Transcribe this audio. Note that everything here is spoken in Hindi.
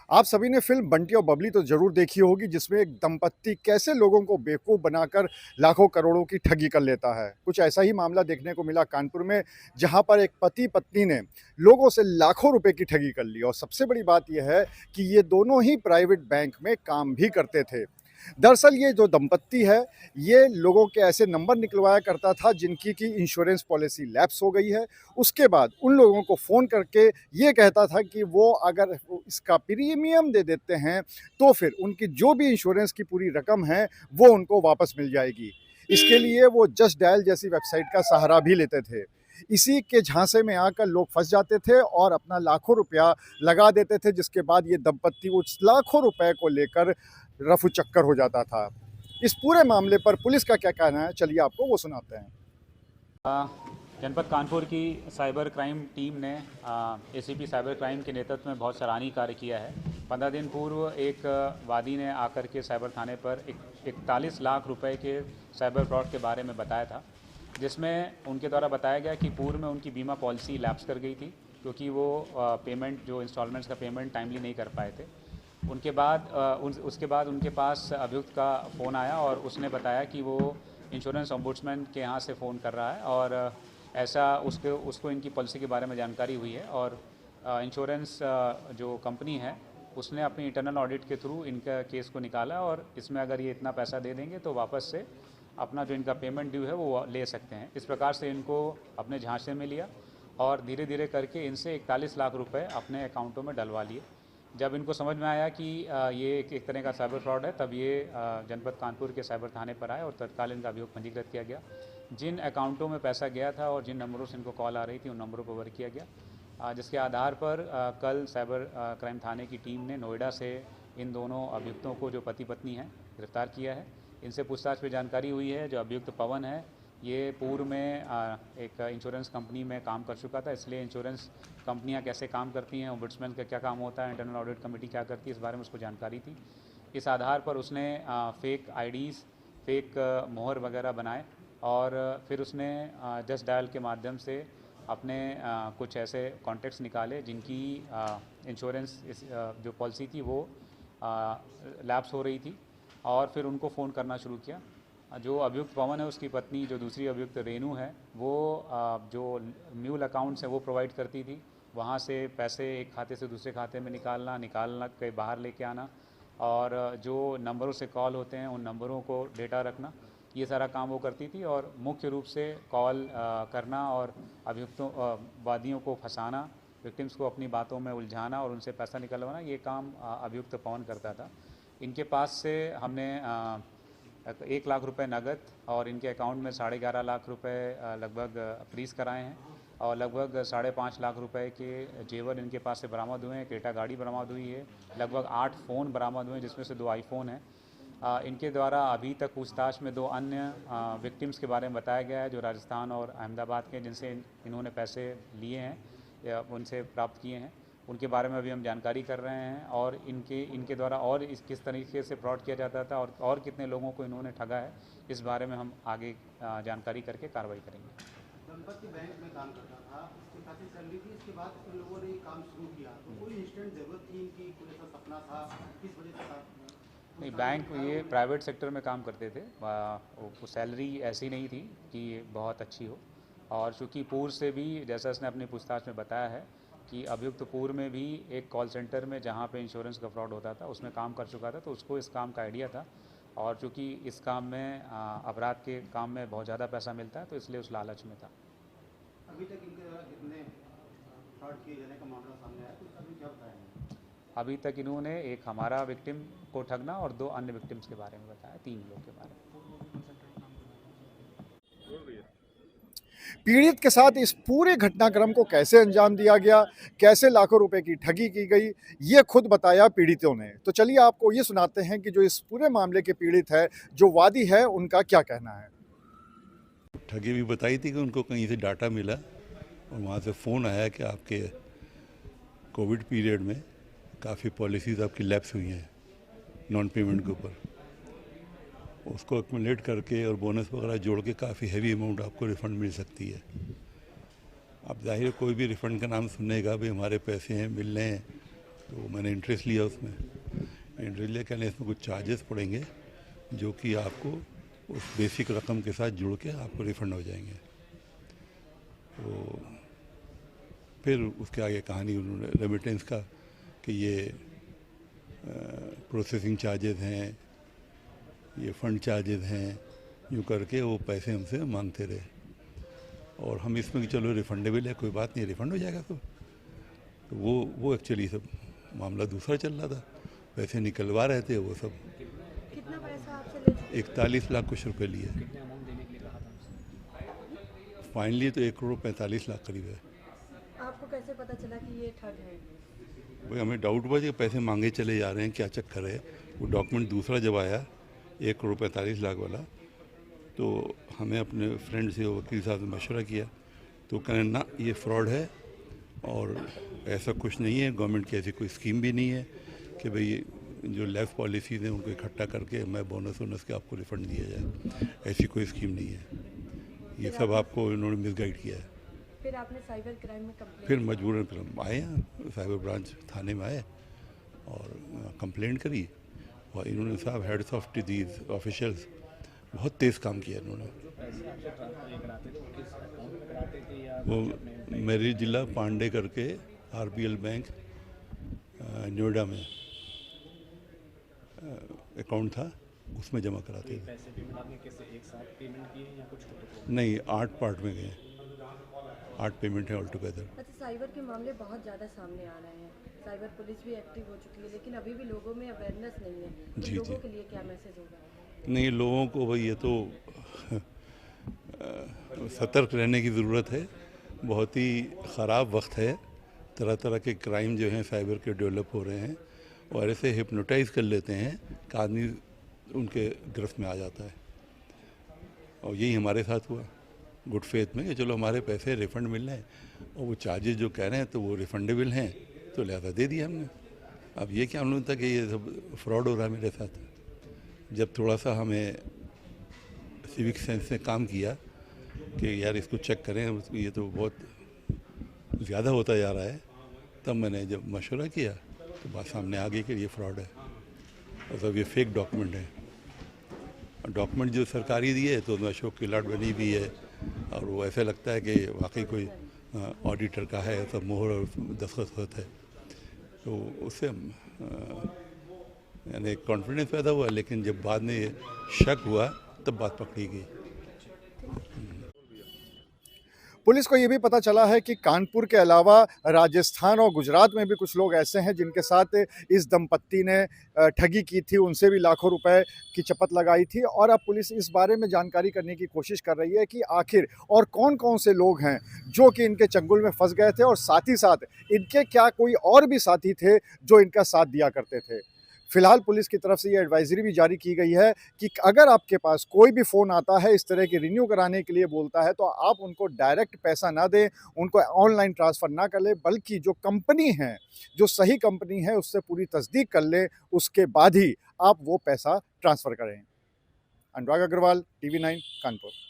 आप सभी ने फ़िल्म बंटी और बबली तो ज़रूर देखी होगी, जिसमें एक दंपत्ति कैसे लोगों को बेवकूफ़ बनाकर लाखों करोड़ों की ठगी कर लेता है। कुछ ऐसा ही मामला देखने को मिला कानपुर में, जहाँ पर एक पति-पत्नी ने लोगों से लाखों रुपए की ठगी कर ली और सबसे बड़ी बात ये है कि ये दोनों ही प्राइवेट बैंक में काम भी करते थे। दरअसल ये जो दंपत्ति है, ये लोगों के ऐसे नंबर निकलवाया करता था जिनकी की इंश्योरेंस पॉलिसी लैप्स हो गई है। उसके बाद उन लोगों को फ़ोन करके ये कहता था कि वो अगर इसका प्रीमियम दे देते हैं, तो फिर उनकी जो भी इंश्योरेंस की पूरी रकम है, वो उनको वापस मिल जाएगी। इसके लिए वो जस्ट डायल जैसी वेबसाइट का सहारा भी लेते थे। इसी के झांसे में आकर लोग फँस जाते थे और अपना लाखों रुपया लगा देते थे, जिसके बाद ये दंपत्ति उस लाखों रुपए को लेकर रफू चक्कर हो जाता था। इस पूरे मामले पर पुलिस का क्या कहना है, चलिए आपको वो सुनाते हैं। जनपद कानपुर की साइबर क्राइम टीम ने एसीपी साइबर क्राइम के नेतृत्व में बहुत सराहनीय कार्य किया है। 15 दिन पूर्व एक वादी ने आकर के साइबर थाने पर 41 लाख रुपए के साइबर फ्रॉड के बारे में बताया था, जिसमें उनके द्वारा बताया गया कि पूर्व में उनकी बीमा पॉलिसी लैप्स कर गई थी, क्योंकि वो पेमेंट जो इंस्टॉलमेंट्स का पेमेंट टाइमली नहीं कर पाए थे। उसके बाद उनके पास अभियुक्त का फ़ोन आया और उसने बताया कि वो इंश्योरेंस ओम्बुड्समैन के यहाँ से फ़ोन कर रहा है और ऐसा उसको इनकी पॉलिसी के बारे में जानकारी हुई है और इंश्योरेंस जो कंपनी है उसने अपनी इंटरनल ऑडिट के थ्रू इनका केस को निकाला और इसमें अगर ये इतना पैसा दे देंगे तो वापस से अपना जो इनका पेमेंट ड्यू है वो ले सकते हैं। इस प्रकार से इनको अपने झांसे में लिया और धीरे धीरे करके इनसे 41 लाख रुपए अपने अकाउंटों में डलवा लिए। जब इनको समझ में आया कि ये एक तरह का साइबर फ्रॉड है, तब ये जनपद कानपुर के साइबर थाने पर आए और तत्काल इनका अभियोग पंजीकृत किया गया। जिन अकाउंटों में पैसा गया था और जिन नंबरों से इनको कॉल आ रही थी उन नंबरों पर वर्क किया गया, जिसके आधार पर कल साइबर क्राइम थाने की टीम ने नोएडा से इन दोनों अभियुक्तों को, जो पति पत्नी हैं, गिरफ्तार किया है। इनसे पूछताछ में जानकारी हुई है जो अभियुक्त पवन है, ये पूर्व में एक इंश्योरेंस कंपनी में काम कर चुका था, इसलिए इंश्योरेंस कंपनियां कैसे काम करती हैं, ओम्बुड्समैन का क्या काम होता है, इंटरनल ऑडिट कमेटी क्या करती है, इस बारे में उसको जानकारी थी। इस आधार पर उसने फेक आईडीज़, फेक मोहर वगैरह बनाए और फिर उसने जस्ट डायल के माध्यम से अपने कुछ ऐसे कॉन्टैक्ट्स निकाले जिनकी इंश्योरेंस जो पॉलिसी थी वो लैप्स हो रही थी और फिर उनको फ़ोन करना शुरू किया। जो अभियुक्त पवन है उसकी पत्नी, जो दूसरी अभियुक्त रेनू है, वो जो म्यूल अकाउंट्स हैं वो प्रोवाइड करती थी। वहाँ से पैसे एक खाते से दूसरे खाते में निकालना कहीं बाहर लेके आना और जो नंबरों से कॉल होते हैं उन नंबरों को डेटा रखना, ये सारा काम वो करती थी। और मुख्य रूप से कॉल करना और अभियुक्तों वादियों को फंसाना, विक्टिम्स को अपनी बातों में उलझाना और उनसे पैसा निकलवाना, ये काम अभियुक्त पवन करता था। इनके पास से हमने 1 लाख रुपए नगद और इनके अकाउंट में 11.5 लाख रुपए लगभग फ्रीज़ कराए हैं और लगभग 5.5 लाख रुपए के जेवर इनके पास से बरामद हुए हैं। क्रेटा गाड़ी बरामद हुई है, लगभग 8 फ़ोन बरामद हुए हैं जिसमें से 2 आईफोन हैं। इनके द्वारा अभी तक पूछताछ में 2 अन्य विक्टिम्स के बारे में बताया गया है जो राजस्थान और अहमदाबाद के, जिनसे इन्होंने पैसे लिए हैं या उनसे प्राप्त किए हैं, उनके बारे में अभी हम जानकारी कर रहे हैं और इनके द्वारा और किस तरीके से फ्रॉड किया जाता था और कितने लोगों को इन्होंने ठगा है, इस बारे में हम आगे जानकारी करके कार्रवाई करेंगे। दंपत्ति बैंक में काम करता था, उसकी खासी सैलरी थी, इसके बाद उन लोगों ने काम शुरू किया, तो कोई इंस्टेंट ज़रूरत थी इनकी, कोई ऐसा सपना था, किस वजह से नहीं, बैंक ये प्राइवेट सेक्टर में काम करते थे, सैलरी ऐसी नहीं थी कि बहुत अच्छी हो। और चूँकि पूर्व से भी, जैसा इसने अपनी पूछताछ में बताया है कि अभियुक्त पूर्व में भी एक कॉल सेंटर में जहाँ पे इंश्योरेंस का फ्रॉड होता था उसमें काम कर चुका था, तो उसको इस काम का आइडिया था। और चूँकि इस काम में अपराध के काम में बहुत ज़्यादा पैसा मिलता है, तो इसलिए उस लालच में था। अभी तक इनने फ्रॉड किए जाने का मामला सामने आया, तो अभी क्या बताएंगे? अभी तक इन्होंने एक हमारा विक्टिम को ठगना और 2 अन्य विक्टिम्स के बारे में बताया, 3 लोग के बारे में। पीड़ित के साथ इस पूरे घटनाक्रम को कैसे अंजाम दिया गया, कैसे लाखों रुपए की ठगी की गई, ये खुद बताया पीड़ितों ने। तो चलिए आपको ये सुनाते हैं कि जो इस पूरे मामले के पीड़ित है, जो वादी है, उनका क्या कहना है। ठगी भी बताई थी कि उनको कहीं से डाटा मिला और वहाँ से फ़ोन आया कि आपके कोविड पीरियड में काफ़ी पॉलिसीज़ आपकी लैप्स हुई हैं नॉन पेमेंट के ऊपर, उसको एक्यूमुलेट करके और बोनस वगैरह जोड़ के काफ़ी हैवी अमाउंट आपको रिफ़ंड मिल सकती है। अब जाहिर कोई भी रिफ़ंड का नाम सुनेगा, भाई हमारे पैसे हैं मिल रहे हैं, तो मैंने इंटरेस्ट लिया उसमें। इंटरेस्ट लिया, कहने इसमें कुछ चार्जेस पड़ेंगे जो कि आपको उस बेसिक रकम के साथ जुड़ के आपको रिफ़ंड हो जाएंगे। तो फिर उसके आगे कहानी उन्होंने रेमिटेंस का कि ये प्रोसेसिंग चार्जेस हैं, ये फ़ंड चार्जेस हैं, यूँ करके वो पैसे हमसे मांगते रहे। और हम इसमें कि चलो रिफंडेबल है, कोई बात नहीं, रिफ़ंड हो जाएगा। तो वो एक्चुअली सब मामला दूसरा चल रहा था, पैसे निकलवा रहे थे वो सब। कितना पैसा आपसे ले चुके? 41 लाख कुछ रुपए लिए। फाइनली तो 1,45,00,000 करीब है। आपको कैसे पता चला कि ये ठग है? भाई हमें डाउट हुआ कि पैसे मांगे चले जा रहे हैं, क्या चक्कर है। वो डॉक्यूमेंट दूसरा जब आया 1,45,00,000 वाला, तो हमें अपने फ्रेंड से वकील साहब ने मशवरा किया, तो कहने ना ये फ्रॉड है और ऐसा कुछ नहीं है, गवर्नमेंट की ऐसी कोई स्कीम भी नहीं है कि भाई जो लैफ पॉलिसीज़ हैं उनको इकट्ठा करके मैं बोनस वोनस के आपको रिफ़ंड दिया जाए, ऐसी कोई स्कीम नहीं है। ये सब आपको इन्होंने मिसगाइड किया है। फिर आपने साइबर क्राइम में कंप्लेंट? फिर मजबूरन फिर हम आए हैं, साइबर ब्रांच थाने में आए और कंप्लेंट करी। और इन्होंने साहब हेड्स ऑफ दीज ऑफिशियल्स बहुत तेज़ काम किया इन्होंने। वो मेरी जिला पांडे करके RBL बैंक नोएडा में अकाउंट था, उसमें जमा कराते थे। पैसे पेमेंट आपने कैसे एक साथ पेमेंट किए या कुछ? नहीं, 8 पार्ट में गए, 8 पेमेंट है ऑल टुगेदर। अच्छा, साइबर के मामले बहुत ज़्यादा सामने आ रहे हैं, साइबर पुलिस भी एक्टिव हो चुकी है, लेकिन अभी भी लोगों में अवेयरनेस नहीं है। तो जी, लोगों जी। के लिए क्या मैसेज होगा? नहीं, लोगों को भाई ये तो सतर्क रहने की ज़रूरत है। बहुत ही ख़राब वक्त है, तरह तरह के क्राइम जो हैं साइबर के डेवलप हो रहे हैं और ऐसे हिप्नोटाइज़ कर लेते हैं कि आदमी उनके गिरफ्त में आ जाता है। और यही हमारे साथ हुआ गुड फेथ में कि चलो हमारे पैसे रिफ़ंड मिल रहे हैं और वो चार्जेस जो कह रहे हैं तो वो रिफ़ंडेबल हैं, तो लिहाजा दे दिया हमने। अब ये क्या मालूम था कि ये सब फ्रॉड हो रहा है मेरे साथ। जब थोड़ा सा हमें सिविक सेंस से काम किया कि यार इसको चेक करें, ये तो बहुत ज़्यादा होता जा रहा है, तब मैंने जब मशवरा किया तो बात सामने आ गई कि ये फ्रॉड है और सब ये फेक डॉक्यूमेंट है। डॉक्यूमेंट जो सरकारी दिए तो उसमें अशोक की लाट बनी भी है और वो ऐसे लगता है कि वाकई कोई ऑडिटर का है, सब मोहर और दस्तखत है। तो उससे यानी कॉन्फिडेंस पैदा हुआ, लेकिन जब बाद में ये शक हुआ तब बात पकड़ी गई। पुलिस को ये भी पता चला है कि कानपुर के अलावा राजस्थान और गुजरात में भी कुछ लोग ऐसे हैं जिनके साथ इस दंपत्ति ने ठगी की थी, उनसे भी लाखों रुपए की चपत लगाई थी। और अब पुलिस इस बारे में जानकारी करने की कोशिश कर रही है कि आखिर और कौन-कौन से लोग हैं जो कि इनके चंगुल में फंस गए थे और साथ ही साथ इनके क्या कोई और भी साथी थे जो इनका साथ दिया करते थे। फिलहाल पुलिस की तरफ से ये एडवाइजरी भी जारी की गई है कि अगर आपके पास कोई भी फ़ोन आता है इस तरह के रिन्यू कराने के लिए बोलता है, तो आप उनको डायरेक्ट पैसा ना दें, उनको ऑनलाइन ट्रांसफ़र ना कर लें, बल्कि जो कंपनी है, जो सही कंपनी है, उससे पूरी तस्दीक कर लें, उसके बाद ही आप वो पैसा ट्रांसफ़र करें। अनुराग अग्रवाल, TV9 कानपुर।